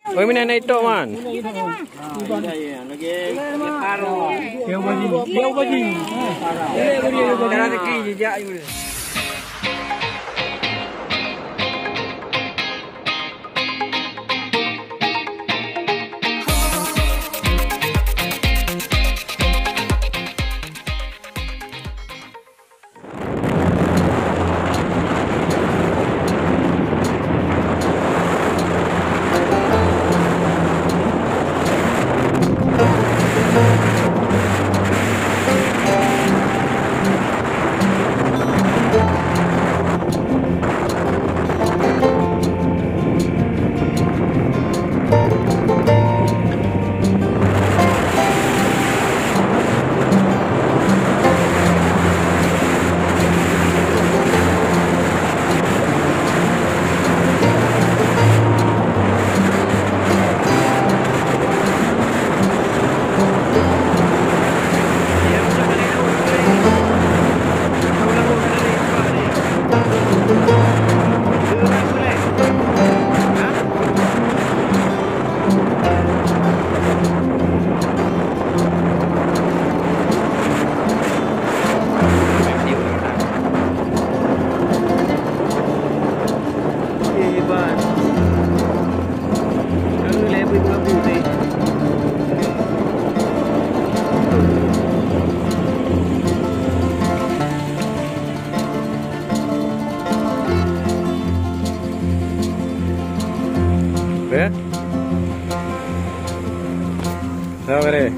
Oi mana naik tok man? Lagi paro. Kau bagi. Cara rezeki jejak you. Sabar.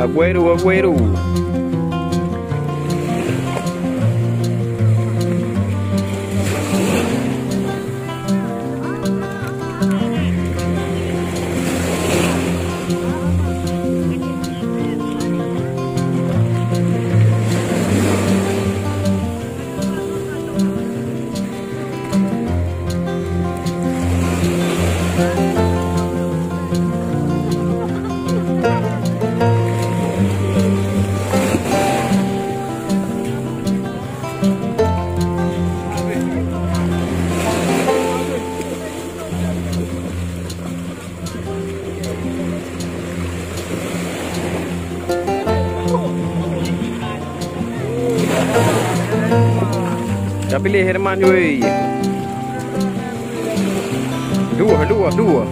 Aguero. Dah pilih Herman weh. Dua.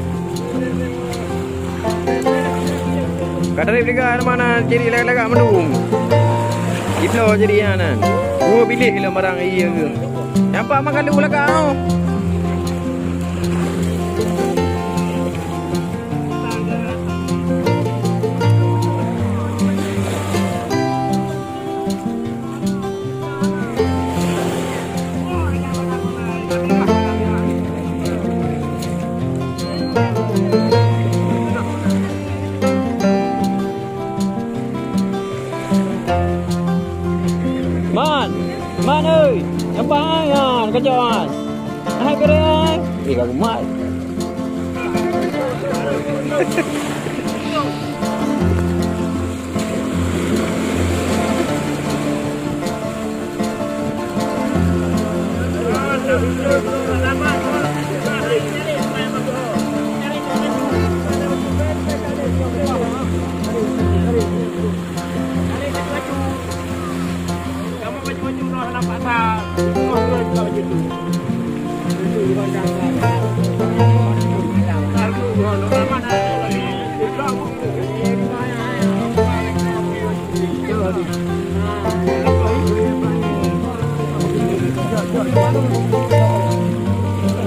Kadang dia mana jadi lagak mendung. Iplo jadi anan. Gua pilih lah barang iya ke. Nampak makan lu lagak kau. Man ơi, yang bahaya kerja. Hai keren. Ini lagu mat.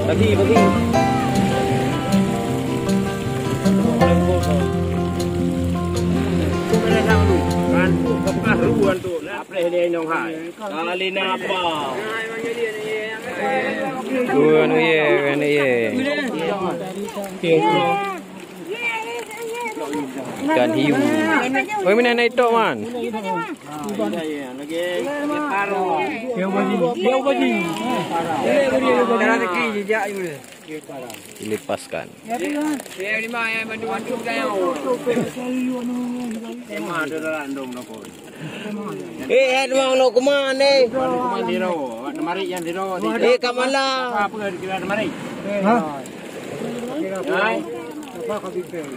Bagi. Ruan tu, apa ni yang hai? Kali napa? Ruan ye. Ikan hiu. Oi mana naik tok man? Lagi paro. Keu baji. Cara rezeki jejak you. Dilepaskan. Dia di mana yang bantu kau? Emang ada random nak kau. Edwang lo kuman ni. Kuman diro. Mari yang diro. Kamala. Apa kira mari? Ha? Hai. Apa kau fikir?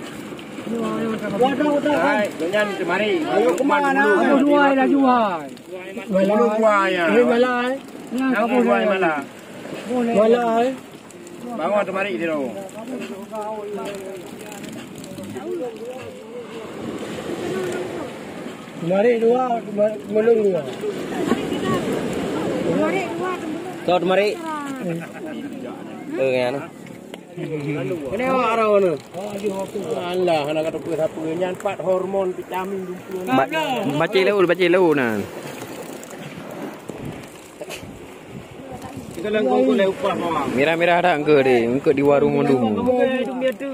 Hai, jangan mari. Ayo kemana? Ayo dua lah jual. Dua ya. Malai. Aku dua malai. Malai. Bangun tu mari diro. Mari dua, melung dua. Mari dua. Kau mari. Kan. Ini apa orang ni? Allah, anak kata pergi apa? Nyanpat hormon, vitamin 20. Baca lau nan. Kita lengkong tu leupah bawang. Merah dah angka deh, angka di warung mondu. Dia tu.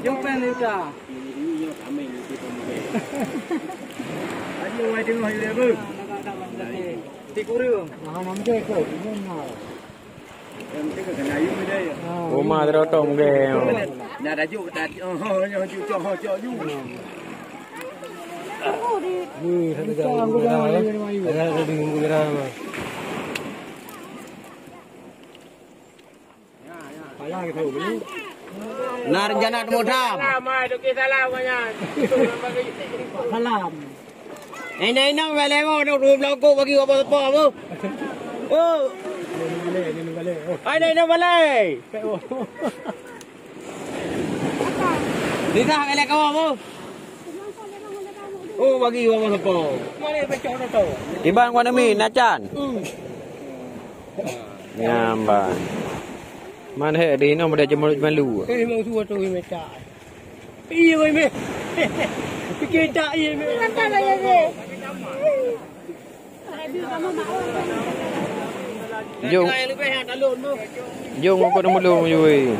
Jumpa ni dah. Ayo, ayo tengok ayo dia. Tikuru. Nama dia kau. Rumah terotong ke? Nak dajuk dah. Dajuk cok you. Nah rencana modal. Salam banyak. Salam. Ini belengok nak belakang bagi apa-apa apa. Oh. Ai đây nó balai. Đi ra cái này có không? Oh bagi apa apa. Mari pecah tu. Iban wan mi nacan. Nyamban. Man he di no mode jemur malu. Eh mau tu tu me cak. Iya oi me. Fikir cak iya me. Nacan aja me. Jom aku nak mulu yui.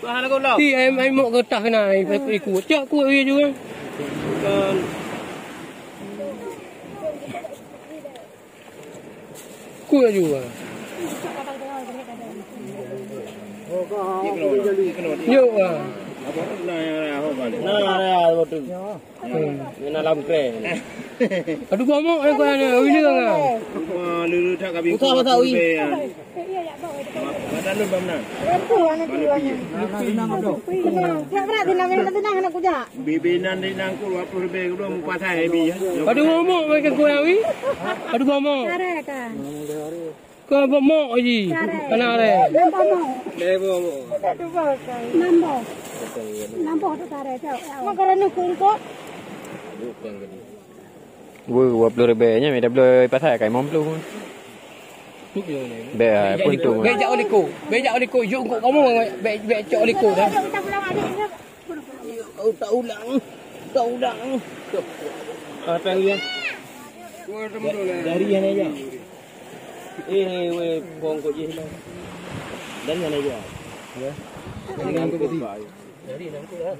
Bahan aku lah. Si em mau getah kena ikut. Cak ku ye juga. Ku juga. Yo ah. Nah, betul. Ini dalam keren. Aduh kamu aku ada ini kan? Lulu tak kami. Utah tahu ini. Mana lu bamna? Bibinan di nangku 20 ribu dua muka saya bi. Aduh kamu makan kue awi? Aduh kamu. Kau mau aji? Mana ada? Lebo. Nampak tu cara cak. Makanan ni kungkot. Wah, 20 ribu nya, ada boleh pasal kai mom lu. Be pun tu. Be jak oliko. Jom kau kamu be jak oliko dah. Tak ulang. Apa yang dari yang aja. We bong kau je lah. Dari yang aja. Ya. Dari yang kau Dari yang kau lah.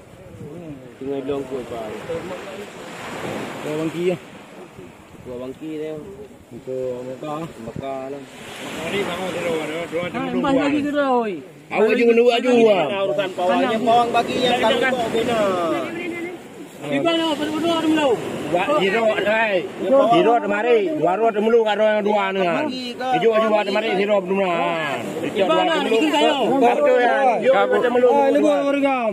Tinggal belum kau pak. Kau bangki ya. Kau bangki dia. Itu Mekah lah. Hari kamu diro Tambah lagi tu oi. Awak juga dua juga. Urusan pawangnya pawang bagi yang kami bawa bina. Di mana berdua ada melau? Hiro dai. Hiro mari, dua ro melu karo yang dua ni. Ijo juga mari hiro berdua. Di mana bikin kayo? Betul ya. Yo kita melu. Ini gua wargam.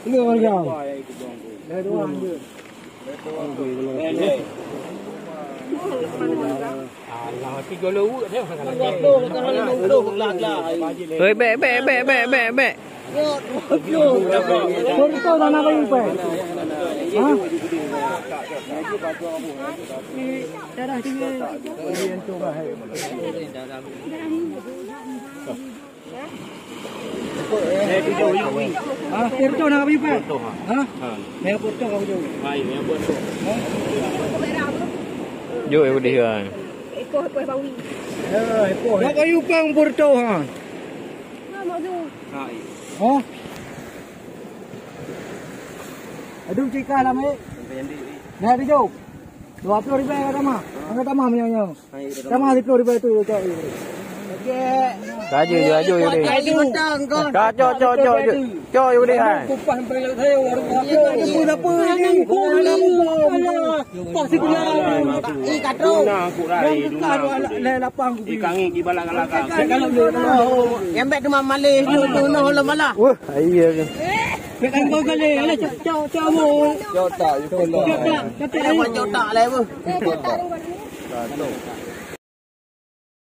Ini wargam. Allah, 3 lu dia Ơi bẹ. Porto dah nak bagi pe. Ha? Darah tinggi. Yang tu bah. Ah, Porto nak bagi pe. Ha? Yang Porto kau jauh. Hai, yang Porto. Vô em đi rồi. Nak bagi pe Porto ha. Oh. Aduh cika lah mai. Nah video. 20 ribu sama. Angkat tamah punya. Tamah 10 ribu tu cak. Okey. Kaju vô đi. Cho vô đi hai. Kupas sampai saya orang apa ni? Pas sikit katro. Le lapang Ikangi di balak-balak. yang bet rumah malih tu no malah. Wah, iya ke. Pekan kau kali ala cak mu. Jota, Cak le. Jota.